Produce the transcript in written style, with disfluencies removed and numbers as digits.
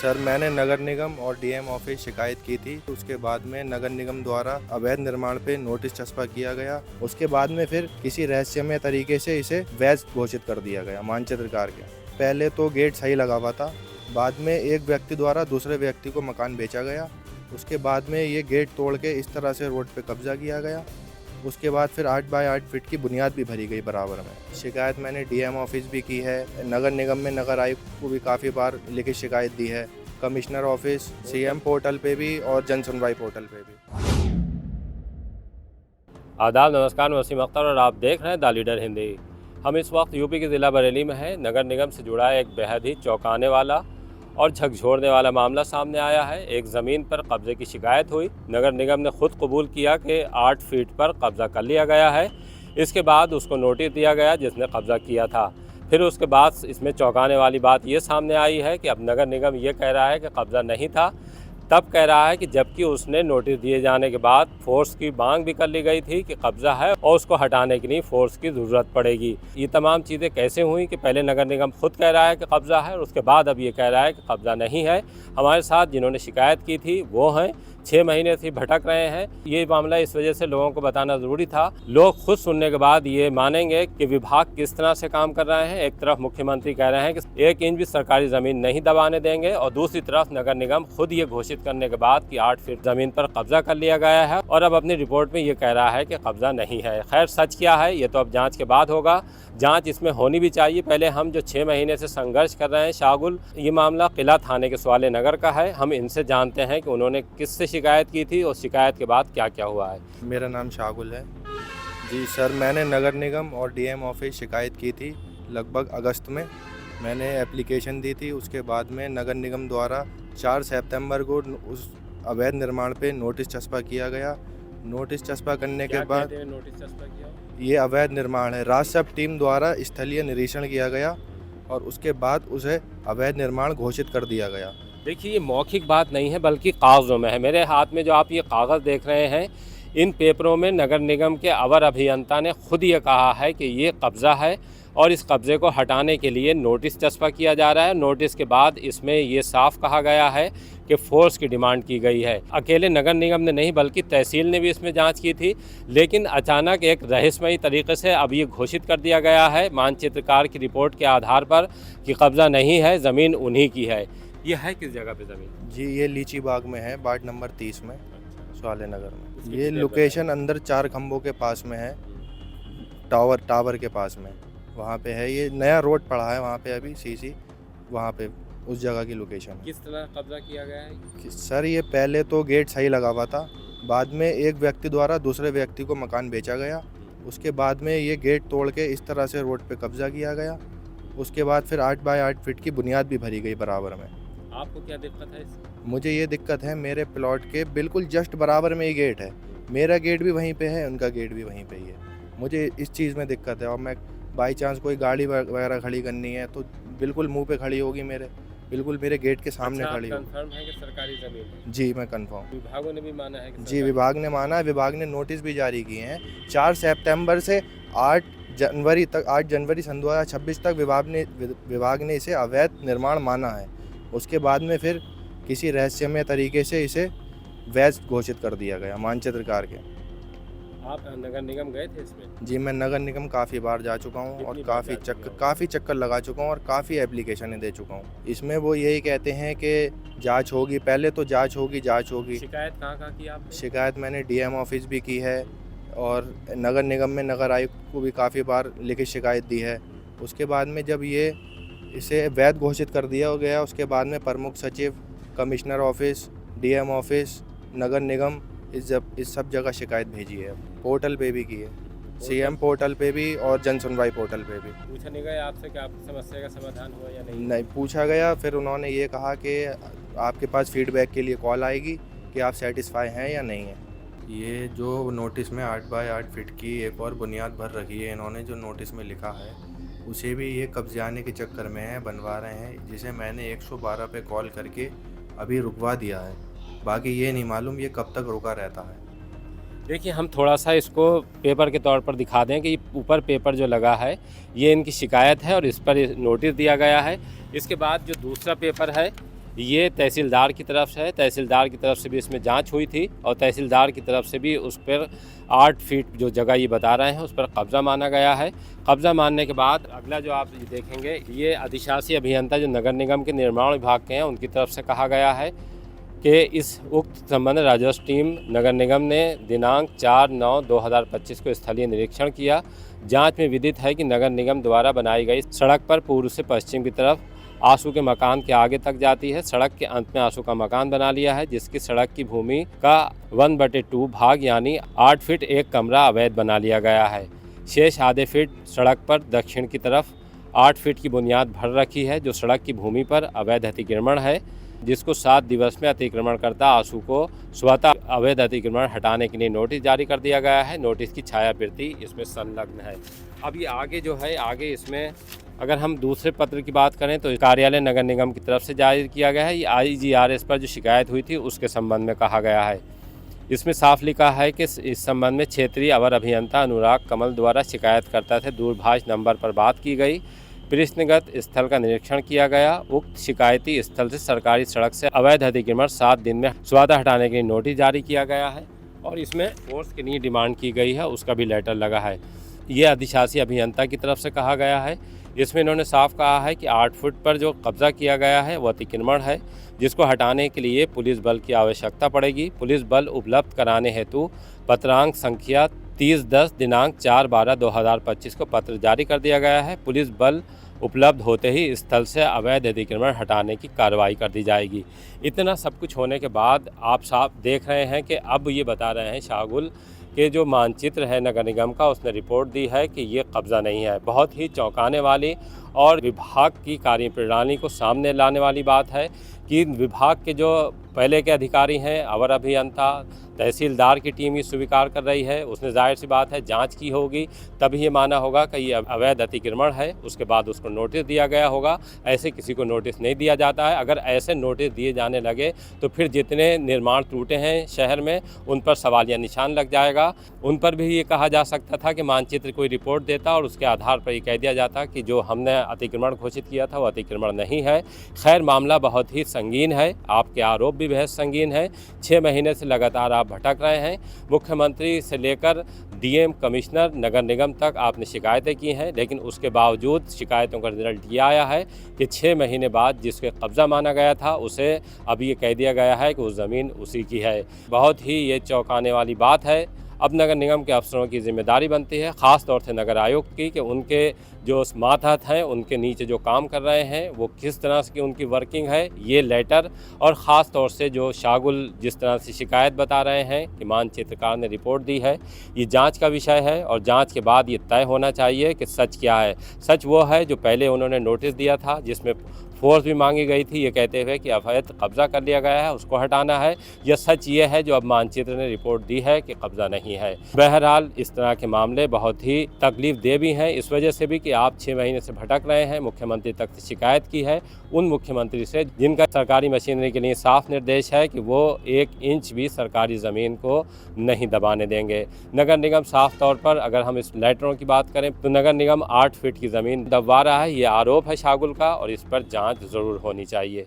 Sir, मैंने नगर निगम और DM office शिकायत की थी। तो उसके बाद में नगर निगम द्वारा अवैध निर्माण पे नोटिस चस्पा किया गया। उसके बाद में फिर किसी रहस्यमय तरीके से इसे वैध घोषित कर दिया गया मानचित्रकार के। पहले तो गेट सही लगा हुआ था, बाद में एक व्यक्ति द्वारा दूसरे व्यक्ति को मकान बेचा गया। उसके बाद में ये गेट तोड़ के इस तरह से रोड पे कब्जा किया गया। उसके बाद फिर 8 बाय 8 फीट की बुनियाद भी भरी गई बराबर में। शिकायत मैंने डीएम ऑफिस भी की है, नगर निगम में नगर आयुक्त को भी काफ़ी बार लिखित शिकायत दी है, कमिश्नर ऑफिस, सीएम पोर्टल पे भी और जन सुनवाई पोर्टल पे भी। आदाब, नमस्कार, मैं वसीम अख्तर और आप देख रहे हैं द लीडर हिंदी। हम इस वक्त यूपी के ज़िला बरेली में हैं। नगर निगम से जुड़ा एक बेहद ही चौंकाने वाला और झकझोरने वाला मामला सामने आया है। एक ज़मीन पर कब्ज़े की शिकायत हुई। नगर निगम ने खुद कबूल किया कि 8 फीट पर कब्ज़ा कर लिया गया है। इसके बाद उसको नोटिस दिया गया जिसने कब्ज़ा किया था। फिर उसके बाद इसमें चौंकाने वाली बात ये सामने आई है कि अब नगर निगम ये कह रहा है कि कब्ज़ा नहीं था। तब कह रहा है कि जबकि उसने नोटिस दिए जाने के बाद फोर्स की मांग भी कर ली गई थी कि कब्ज़ा है और उसको हटाने के लिए फोर्स की ज़रूरत पड़ेगी। ये तमाम चीज़ें कैसे हुई कि पहले नगर निगम खुद कह रहा है कि कब्ज़ा है और उसके बाद अब ये कह रहा है कि कब्ज़ा नहीं है। हमारे साथ जिन्होंने शिकायत की थी वो हैं, 6 महीने से भटक रहे हैं। ये मामला इस वजह से लोगों को बताना ज़रूरी था। लोग खुद सुनने के बाद ये मानेंगे कि विभाग किस तरह से काम कर रहे हैं। एक तरफ मुख्यमंत्री कह रहे हैं कि 1 इंच भी सरकारी ज़मीन नहीं दबाने देंगे और दूसरी तरफ नगर निगम खुद ये घोषित करने के बाद कि 8 फीट ज़मीन पर कब्जा कर लिया गया है और अब अपनी रिपोर्ट में ये कह रहा है कि कब्जा नहीं है। खैर, सच क्या है ये तो अब जाँच के बाद होगा। जांच इसमें होनी भी चाहिए। पहले हम जो 6 महीने से संघर्ष कर रहे हैं शाहगुल, ये मामला किला थाने के सवाले नगर का है। हम इनसे जानते हैं कि उन्होंने किससे शिकायत की थी और शिकायत के बाद क्या क्या हुआ है। मेरा नाम शाहगुल है जी। सर, मैंने नगर निगम और डीएम ऑफिस शिकायत की थी लगभग अगस्त में। मैंने एप्लीकेशन दी थी। उसके बाद में नगर निगम द्वारा 4 सितंबर को उस अवैध निर्माण पे नोटिस चस्पा किया गया। नोटिस चस्पा करने के बाद नोटिस चस्पा किया? ये अवैध निर्माण है। राजसप टीम द्वारा स्थलीय निरीक्षण किया गया और उसके बाद उसे अवैध निर्माण घोषित कर दिया गया। देखिए, ये मौखिक बात नहीं है बल्कि कागज़ों में है। मेरे हाथ में जो आप ये कागज़ देख रहे हैं, इन पेपरों में नगर निगम के अवर अभियंता ने खुद ये कहा है कि ये कब्ज़ा है और इस कब्ज़े को हटाने के लिए नोटिस चस्पा किया जा रहा है। नोटिस के बाद इसमें ये साफ कहा गया है कि फोर्स की डिमांड की गई है। अकेले नगर निगम ने नहीं बल्कि तहसील ने भी इसमें जांच की थी, लेकिन अचानक एक रहस्यमयी तरीके से अब ये घोषित कर दिया गया है मानचित्रकार की रिपोर्ट के आधार पर कि कब्ज़ा नहीं है, ज़मीन उन्हीं की है। ये है किस जगह पे ज़मीन? जी, ये लीची बाग में है, वार्ड नंबर 30 में, सवाले नगर में। ये लोकेशन अंदर 4 खंभों के पास में है, टावर के पास में, वहाँ पे है। ये नया रोड पड़ा है वहाँ पे अभी सीसी, वहाँ पे उस जगह की लोकेशन है। किस तरह कब्जा किया गया है? सर, ये पहले तो गेट सही लगा हुआ था, बाद में एक व्यक्ति द्वारा दूसरे व्यक्ति को मकान बेचा गया। उसके बाद में ये गेट तोड़ के इस तरह से रोड पे कब्जा किया गया। उसके बाद फिर 8 बाय 8 फीट की बुनियाद भी भरी गई बराबर में। आपको क्या दिक्कत है इससे? मुझे ये दिक्कत है, मेरे प्लॉट के बिल्कुल जस्ट बराबर में ही गेट है। मेरा गेट भी वहीं पे है, उनका गेट भी वहीं पे ही है। मुझे इस चीज़ में दिक्कत है और मैं बाई चांस कोई गाड़ी वगैरह खड़ी करनी है तो बिल्कुल मुंह पे खड़ी होगी, बिल्कुल मेरे गेट के सामने खड़ी होगी। कंफर्म है कि सरकारी ज़मीन है? जी, मैं कंफर्म। विभागों ने भी माना है कि जी, विभाग ने माना है। विभाग ने नोटिस भी जारी किए हैं। 4 सितंबर से 8 जनवरी तक, 8 जनवरी सन 2026 तक विभाग ने इसे अवैध निर्माण माना है। उसके बाद में फिर किसी रहस्यमय तरीके से इसे वैध घोषित कर दिया गया मानचित्रकार के। आप नगर निगम गए थे इसमें? जी, मैं नगर निगम काफ़ी बार जा चुका हूँ और काफ़ी चक्कर लगा चुका हूँ और काफ़ी एप्लीकेशनें दे चुका हूँ। इसमें वो यही कहते हैं कि जांच होगी, पहले तो जांच होगी। शिकायत कहाँ की आपने? शिकायत मैंने डीएम ऑफिस भी की है और नगर निगम में नगर आयुक्त को भी काफ़ी बार लिखित शिकायत दी है। उसके बाद में जब इसे वैध घोषित कर दिया गया, उसके बाद में प्रमुख सचिव, कमिश्नर ऑफिस, डीएम ऑफिस, नगर निगम, इस सब जगह शिकायत भेजी है। पोर्टल पे भी की है, सीएम पोर्टल पे भी और जन सुनवाई पोर्टल पे भी। पूछा नहीं गया आपसे कि आपकी समस्या का समाधान हुआ या नहीं? नहीं पूछा गया। फिर उन्होंने ये कहा कि आपके पास फीडबैक के लिए कॉल आएगी कि आप सेटिस्फाई हैं या नहीं हैं। ये जो नोटिस में 8 बाय 8 फीट की एक और बुनियाद भर रखी है, इन्होंने जो नोटिस में लिखा है उसे भी ये कब्जाने के चक्कर में है, बनवा रहे हैं, जिसे मैंने 112 पे कॉल करके अभी रुकवा दिया है। बाकी ये नहीं मालूम ये कब तक रुका रहता है। देखिए, हम थोड़ा सा इसको पेपर के तौर पर दिखा दें कि ऊपर पेपर जो लगा है ये इनकी शिकायत है और इस पर नोटिस दिया गया है। इसके बाद जो दूसरा पेपर है ये तहसीलदार की तरफ से है। तहसीलदार की तरफ से भी इसमें जांच हुई थी और तहसीलदार की तरफ से भी उस पर 8 फीट जो जगह ये बता रहे हैं उस पर कब्ज़ा माना गया है। कब्ज़ा मानने के बाद अगला जो आप ये देखेंगे, ये अधिशासी अभियंता जो नगर निगम के निर्माण विभाग के हैं उनकी तरफ से कहा गया है कि इस उक्त संबंध राजस्व टीम नगर निगम ने दिनांक 4/9/2025 को स्थलीय निरीक्षण किया। जांच में विदित है कि नगर निगम द्वारा बनाई गई सड़क पर पूर्व से पश्चिम की तरफ आंसू के मकान के आगे तक जाती है। सड़क के अंत में आंसू का मकान बना लिया है, जिसकी सड़क की भूमि का 1/2 भाग यानी 8 फीट 1 कमरा अवैध बना लिया गया है। शेष आधे फीट सड़क पर दक्षिण की तरफ 8 फीट की बुनियाद भर रखी है, जो सड़क की भूमि पर अवैध अतिक्रमण है, जिसको 7 दिवस में अतिक्रमणकर्ता आंसू को स्वतः अवैध अतिक्रमण हटाने के लिए नोटिस जारी कर दिया गया है। नोटिस की छायाप्रति इसमें संलग्न है। अब ये आगे जो है, आगे इसमें अगर हम दूसरे पत्र की बात करें तो कार्यालय नगर निगम की तरफ से जारी किया गया है। ये IGRS पर जो शिकायत हुई थी उसके संबंध में कहा गया है। इसमें साफ लिखा है कि इस संबंध में क्षेत्रीय अवर अभियंता अनुराग कमल द्वारा शिकायतकर्ता से दूरभाष नंबर पर बात की गई। प्रश्नगत स्थल का निरीक्षण किया गया। उक्त शिकायती स्थल से सरकारी सड़क से अवैध अतिक्रमण 7 दिन में स्वतः हटाने के लिए नोटिस जारी किया गया है और इसमें फोर्स के लिए डिमांड की गई है, उसका भी लेटर लगा है। ये अधिशासी अभियंता की तरफ से कहा गया है। इसमें इन्होंने साफ कहा है कि 8 फुट पर जो कब्जा किया गया है वो अतिक्रमण है, जिसको हटाने के लिए पुलिस बल की आवश्यकता पड़ेगी। पुलिस बल उपलब्ध कराने हेतु पत्रांक संख्या 30/10 दिनांक 4/12/2025 को पत्र जारी कर दिया गया है। पुलिस बल उपलब्ध होते ही स्थल से अवैध अतिक्रमण हटाने की कार्रवाई कर दी जाएगी। इतना सब कुछ होने के बाद आप साफ देख रहे हैं कि अब ये बता रहे हैं शाहगुल के जो मानचित्र है नगर निगम का, उसने रिपोर्ट दी है कि ये कब्ज़ा नहीं है। बहुत ही चौंकाने वाली और विभाग की कार्यप्रणाली को सामने लाने वाली बात है कि विभाग के जो पहले के अधिकारी हैं, अवर अभियंता, तहसीलदार की टीम ये स्वीकार कर रही है। उसने जाहिर सी बात है जांच की होगी, तभी ये माना होगा कि ये अवैध अतिक्रमण है। उसके बाद उसको नोटिस दिया गया होगा। ऐसे किसी को नोटिस नहीं दिया जाता है। अगर ऐसे नोटिस दिए जाने लगे तो फिर जितने निर्माण टूटे हैं शहर में उन पर सवालिया निशान लग जाएगा। उन पर भी ये कहा जा सकता था कि मानचित्र कोई रिपोर्ट देता और उसके आधार पर ये कह दिया जाता कि जो हमने अतिक्रमण घोषित किया था वो अतिक्रमण नहीं है। खैर, मामला बहुत ही संगीन है। आपके आरोप भी बेहद संगीन है। 6 महीने से लगातार आप भटक रहे हैं। मुख्यमंत्री से लेकर DM, कमिश्नर, नगर निगम तक आपने शिकायतें की हैं, लेकिन उसके बावजूद शिकायतों का रिजल्ट ये आया है कि 6 महीने बाद जिसके कब्ज़ा माना गया था उसे अब ये कह दिया गया है कि उस ज़मीन उसी की है। बहुत ही ये चौंकाने वाली बात है। अब नगर निगम के अफसरों की जिम्मेदारी बनती है, ख़ास तौर से नगर आयुक्त की, कि उनके जो मातहत हैं, उनके नीचे जो काम कर रहे हैं वो किस तरह से उनकी वर्किंग है, ये लेटर और ख़ास तौर से जो शाहगुल जिस तरह से शिकायत बता रहे हैं कि मानचित्रकार ने रिपोर्ट दी है, ये जांच का विषय है और जांच के बाद ये तय होना चाहिए कि सच क्या है। सच वो है जो पहले उन्होंने नोटिस दिया था, जिसमें फोर्स भी मांगी गई थी, ये कहते हुए कि अवैध कब्जा कर लिया गया है, उसको हटाना है। यह सच ये है जो अब मानचित्र ने रिपोर्ट दी है कि कब्जा नहीं है। बहरहाल इस तरह के मामले बहुत ही तकलीफ दे भी हैं, इस वजह से भी कि आप 6 महीने से भटक रहे हैं। मुख्यमंत्री तक से शिकायत की है, उन मुख्यमंत्री से जिनका सरकारी मशीनरी के लिए साफ निर्देश है कि वो 1 इंच भी सरकारी ज़मीन को नहीं दबाने देंगे। नगर निगम साफ तौर पर, अगर हम इस लेटरों की बात करें तो नगर निगम 8 फीट की ज़मीन दबवा रहा है, ये आरोप है शाहगुल का और इस पर जांच ज़रूर होनी चाहिए।